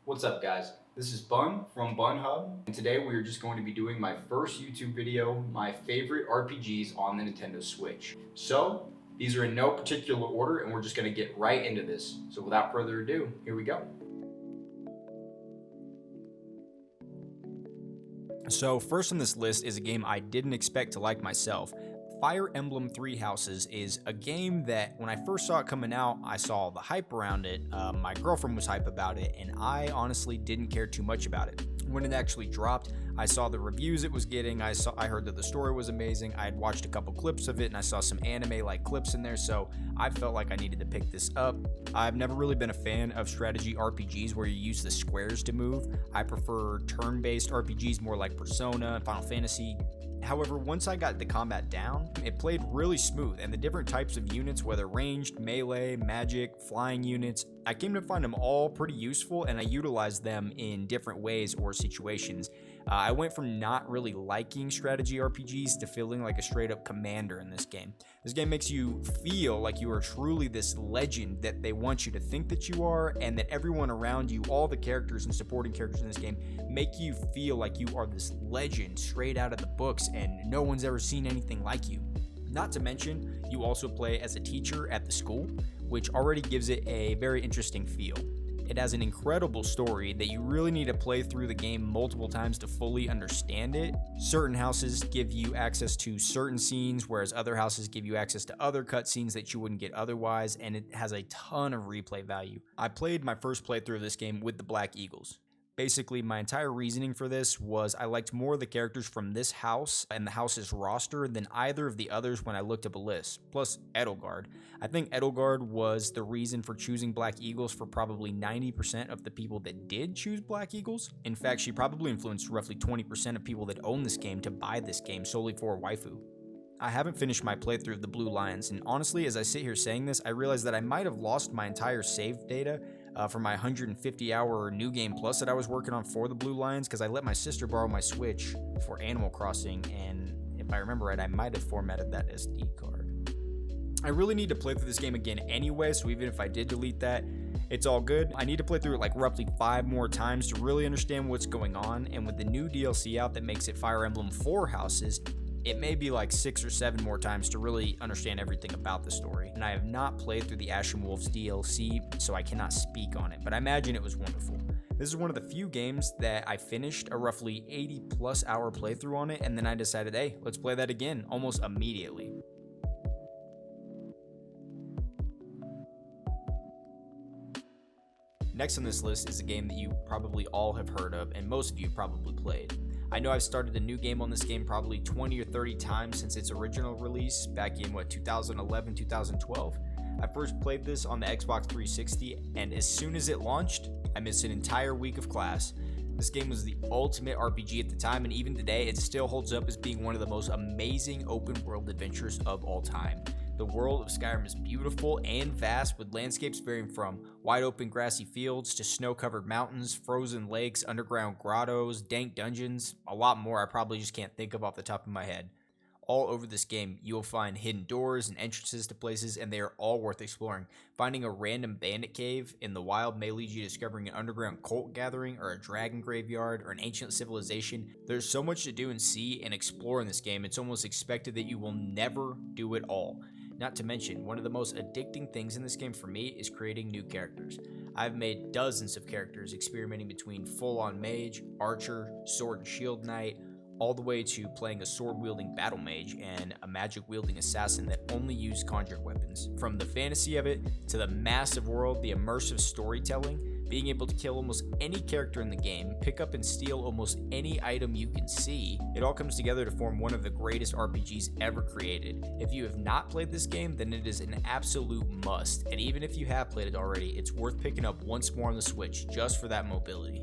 What's up, guys? This is Bun from Bun Hub, and today we are just going to be doing my first YouTube video, my favorite RPGs on the Nintendo Switch. So, these are in no particular order, and we're just going to get right into this. So without further ado, here we go. So first on this list is a game I didn't expect to like myself. Fire Emblem Three Houses is a game that when I first saw it coming out, I saw the hype around it, my girlfriend was hype about it, and I honestly didn't care too much about it. When it actually dropped, I saw the reviews it was getting, I heard that the story was amazing, I had watched a couple clips of it, and I saw some anime-like clips in there, so I felt like I needed to pick this up. I've never really been a fan of strategy RPGs where you use the squares to move. I prefer turn-based RPGs more like Persona, Final Fantasy. However, once I got the combat down, it played really smooth, and the different types of units, whether ranged, melee, magic, flying units, I came to find them all pretty useful, and I utilized them in different ways or situations. I went from not really liking strategy RPGs to feeling like a straight up commander in this game. This game makes you feel like you are truly this legend that they want you to think that you are, and that everyone around you, all the characters and supporting characters in this game, make you feel like you are this legend straight out of the books and no one's ever seen anything like you. Not to mention, you also play as a teacher at the school, which already gives it a very interesting feel. It has an incredible story that you really need to play through the game multiple times to fully understand it. Certain houses give you access to certain scenes, whereas other houses give you access to other cutscenes that you wouldn't get otherwise, and it has a ton of replay value. I played my first playthrough of this game with the Black Eagles. Basically, my entire reasoning for this was I liked more of the characters from this house and the house's roster than either of the others when I looked up a list, plus Edelgard. I think Edelgard was the reason for choosing Black Eagles for probably 90% of the people that did choose Black Eagles. In fact, she probably influenced roughly 20% of people that own this game to buy this game solely for a waifu. I haven't finished my playthrough of the Blue Lions, and honestly, as I sit here saying this, I realize that I might have lost my entire save data for my 150-hour New Game Plus that I was working on for the Blue Lions, because I let my sister borrow my Switch for Animal Crossing, and if I remember right, I might have formatted that SD card. I really need to play through this game again anyway, so even if I did delete that, it's all good. I need to play through it like roughly 5 more times to really understand what's going on, and with the new DLC out that makes it Fire Emblem 4 Houses, it may be like 6 or 7 more times to really understand everything about the story. And I have not played through the Ashen Wolves DLC, so I cannot speak on it, but I imagine it was wonderful. This is one of the few games that I finished a roughly 80 plus hour playthrough on it, and then I decided, hey, let's play that again almost immediately. Next on this list is a game that you probably all have heard of, and most of you probably played. I know I've started a new game on this game probably 20 or 30 times since its original release back in 2011, 2012. I first played this on the Xbox 360, and as soon as it launched, I missed an entire week of class. This game was the ultimate RPG at the time, and even today it still holds up as being one of the most amazing open world adventures of all time. The world of Skyrim is beautiful and vast, with landscapes varying from wide open grassy fields to snow-covered mountains, frozen lakes, underground grottos, dank dungeons, a lot more I probably just can't think of off the top of my head. All over this game, you will find hidden doors and entrances to places, and they are all worth exploring. Finding a random bandit cave in the wild may lead you to discovering an underground cult gathering, or a dragon graveyard, or an ancient civilization. There's so much to do and see and explore in this game, it's almost expected that you will never do it all. Not to mention, one of the most addicting things in this game for me is creating new characters. I've made dozens of characters experimenting between full-on mage, archer, sword and shield knight, all the way to playing a sword-wielding battle mage and a magic-wielding assassin that only use conjured weapons. From the fantasy of it, to the massive world, the immersive storytelling, being able to kill almost any character in the game, pick up and steal almost any item you can see, it all comes together to form one of the greatest RPGs ever created. If you have not played this game, then it is an absolute must, and even if you have played it already, it's worth picking up once more on the Switch just for that mobility.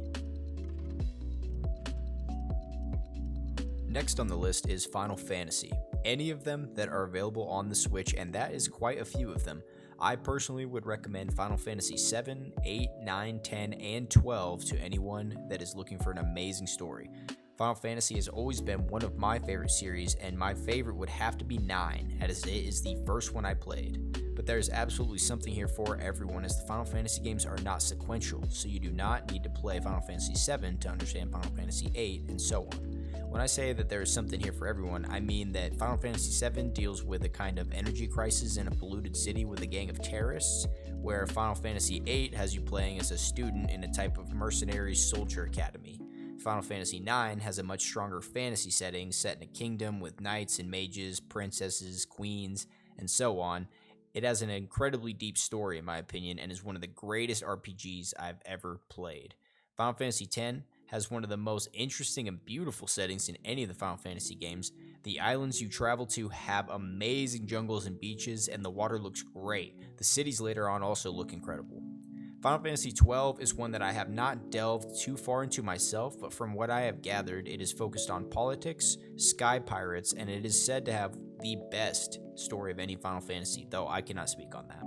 Next on the list is Final Fantasy. Any of them that are available on the Switch, and that is quite a few of them. I personally would recommend Final Fantasy 7, 8, 9, 10, and 12 to anyone that is looking for an amazing story. Final Fantasy has always been one of my favorite series, and my favorite would have to be 9, as it is the first one I played. But there's absolutely something here for everyone, as the Final Fantasy games are not sequential, so you do not need to play Final Fantasy VII to understand Final Fantasy VIII, and so on. When I say that there is something here for everyone, I mean that Final Fantasy VII deals with a kind of energy crisis in a polluted city with a gang of terrorists, where Final Fantasy VIII has you playing as a student in a type of mercenary soldier academy. Final Fantasy IX has a much stronger fantasy setting set in a kingdom with knights and mages, princesses, queens, and so on. It has an incredibly deep story, in my opinion, and is one of the greatest RPGs I've ever played. Final Fantasy X has one of the most interesting and beautiful settings in any of the Final Fantasy games. The islands you travel to have amazing jungles and beaches, and the water looks great. The cities later on also look incredible. Final Fantasy XII is one that I have not delved too far into myself, but from what I have gathered, it is focused on politics, sky pirates, and it is said to have the best story of any Final Fantasy, though I cannot speak on that.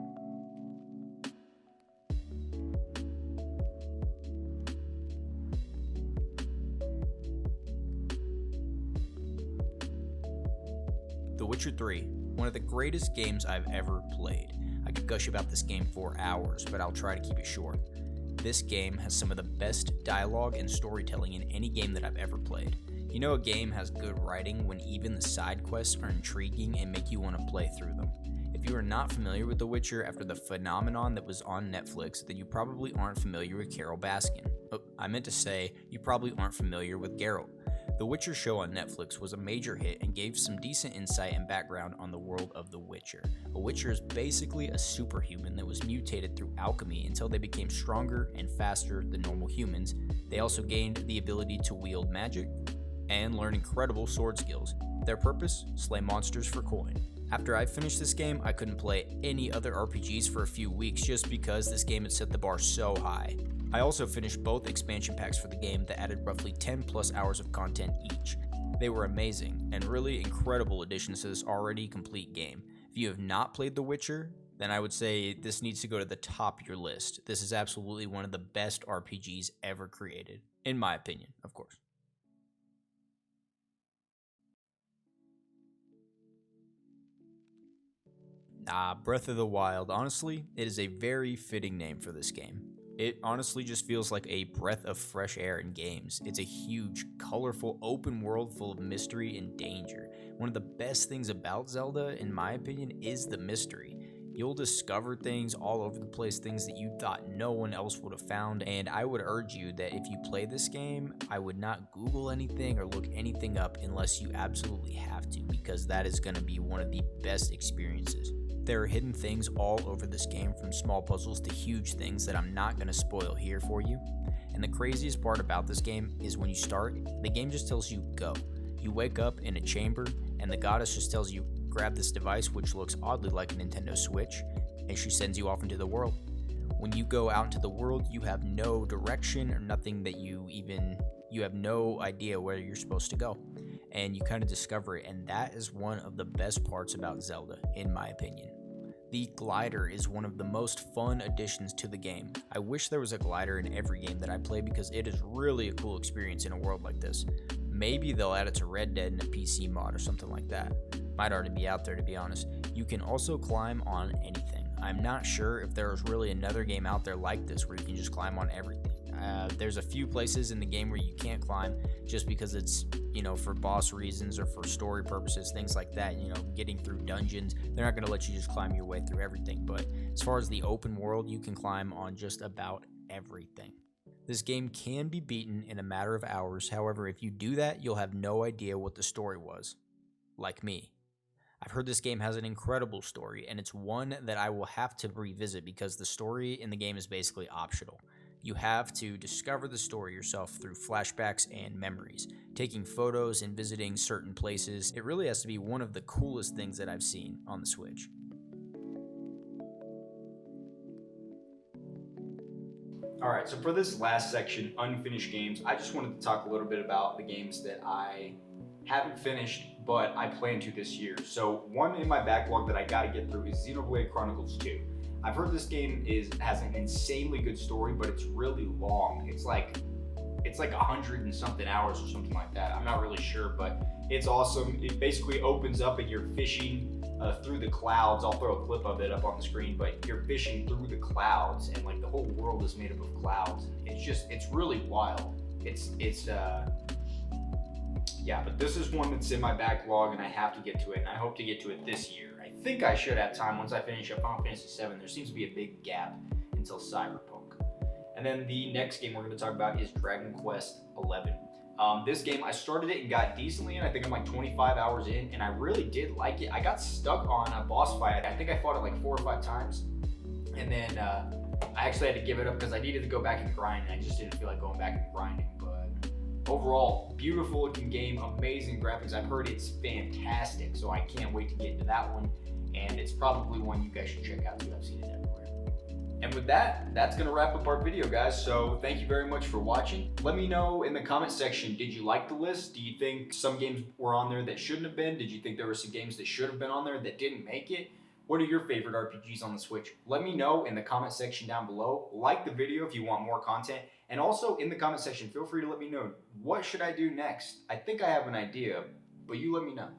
The Witcher 3, one of the greatest games I've ever played. I could gush about this game for hours, but I'll try to keep it short. This game has some of the best dialogue and storytelling in any game that I've ever played. You know a game has good writing when even the side quests are intriguing and make you want to play through them. If you are not familiar with The Witcher after the phenomenon that was on Netflix, then you probably aren't familiar with Carol Baskin. I meant to say, you probably aren't familiar with Geralt. The Witcher show on Netflix was a major hit and gave some decent insight and background on the world of The Witcher. A Witcher is basically a superhuman that was mutated through alchemy until they became stronger and faster than normal humans. They also gained the ability to wield magic and learn incredible sword skills. Their purpose? Slay monsters for coin. After I finished this game, I couldn't play any other RPGs for a few weeks just because this game had set the bar so high. I also finished both expansion packs for the game that added roughly 10 plus hours of content each. They were amazing and really incredible additions to this already complete game. If you have not played The Witcher, then I would say this needs to go to the top of your list. This is absolutely one of the best RPGs ever created, in my opinion, of course. Breath of the Wild. Honestly, it is a very fitting name for this game. It honestly just feels like a breath of fresh air in games. It's a huge, colorful, open world full of mystery and danger. One of the best things about Zelda, in my opinion, is the mystery. You'll discover things all over the place, things that you thought no one else would have found, and I would urge you that if you play this game, I would not Google anything or look anything up unless you absolutely have to, because that is going to be one of the best experiences. There are hidden things all over this game, from small puzzles to huge things that I'm not going to spoil here for you. And the craziest part about this game is when you start, the game just tells you go. You wake up in a chamber and the goddess just tells you grab this device, which looks oddly like a Nintendo Switch, and she sends you off into the world. When you go out into the world, you have no direction or nothing that you have no idea where you're supposed to go. And you kind of discover it, and that is one of the best parts about Zelda, in my opinion. The glider is one of the most fun additions to the game. I wish there was a glider in every game that I play because it is really a cool experience in a world like this. Maybe they'll add it to Red Dead in a PC mod or something like that. Might already be out there, to be honest. You can also climb on anything. I'm not sure if there is really another game out there like this where you can just climb on everything. There's a few places in the game where you can't climb just because it's, for boss reasons or for story purposes, things like that, getting through dungeons. They're not going to let you just climb your way through everything. But as far as the open world, you can climb on just about everything. This game can be beaten in a matter of hours. However, if you do that, you'll have no idea what the story was. Like me. I've heard this game has an incredible story, and it's one that I will have to revisit because the story in the game is basically optional. You have to discover the story yourself through flashbacks and memories, taking photos and visiting certain places. It really has to be one of the coolest things that I've seen on the Switch. Alright, so for this last section, unfinished games, I just wanted to talk a little bit about the games that I haven't finished, but I plan to this year. So one in my backlog that I gotta get through is Xenoblade Chronicles 2. I've heard this game has an insanely good story, but it's really long. It's it's like 100 and something hours or something like that. I'm not really sure, but it's awesome. It basically opens up and you're fishing through the clouds. I'll throw a clip of it up on the screen, but you're fishing through the clouds, and like the whole world is made up of clouds. It's really wild. Yeah, but this is one that's in my backlog and I have to get to it, and I hope to get to it this year. I think I should have time once I finish up Final Fantasy VII. There seems to be a big gap until Cyberpunk. And then the next game we're going to talk about is Dragon Quest XI. This game, I started it and got decently in. I think I'm like 25 hours in, and I really did like it. I got stuck on a boss fight. I think I fought it like 4 or 5 times, and then I actually had to give it up because I needed to go back and grind, and I just didn't feel like going back and grinding. But overall, beautiful looking game, amazing graphics. I've heard it's fantastic, so I can't wait to get into that one, and it's probably one you guys should check out too. I've seen it everywhere. And with that, that's going to wrap up our video, guys. So thank you very much for watching. Let me know in the comment section, did you like the list? Do you think some games were on there that shouldn't have been? Did you think there were some games that should have been on there that didn't make it? What are your favorite RPGs on the Switch? Let me know in the comment section down below. Like the video if you want more content. And also in the comment section, feel free to let me know, what should I do next? I think I have an idea, but you let me know.